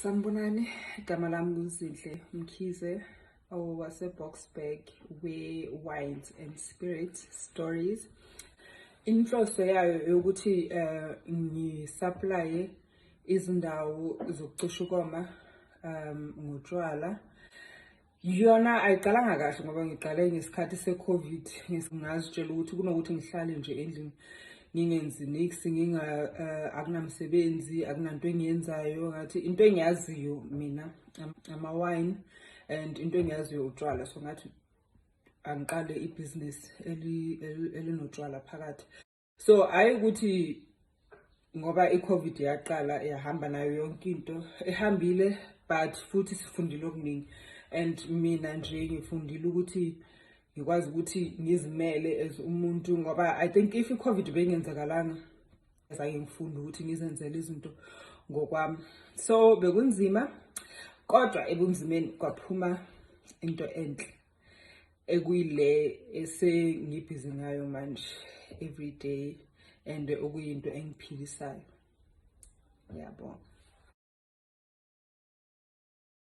Sanibonani, igama lami Zintle Mkhize, wase-Boxburg, we-Wines and Spirits Stories. Inhloso yayo yokuthi ngisaplaye izindawo zokucisha ukoma ngotshwala. Yona ayiqalanga kahle ngoba ngiqale ngesikhathi se-COVID, ngazitshela ukuthi kunokuthi ngihlale nje endlini ngingenzi nix, akunamsebenzi, akunanto engiyenzayo. Ngathi into engiyaziyo mina ama-wine and into engiyaziyo utshwala, so ngathi angiqale ibhizinisi elinotshwala phakathi. So hayi ukuthi ngoba i-COVID yaqala yahamba nayo yonke into ehambile, but futhi sifundile okuningi. And mina nje ngifundile ukuthi ngikwazi ukuthi ngizimele as umuntu, ngoba I think if i-COVID bengenzakalanga azake ngifunda ukuthi ngizenzele izinto ngokwami. So bekunzima, kodwa ebunzimeni kwaphuma into enhle ekuyile esengibhizi ngayo manje every day, and okuyinto engiphilisayo. Yabo.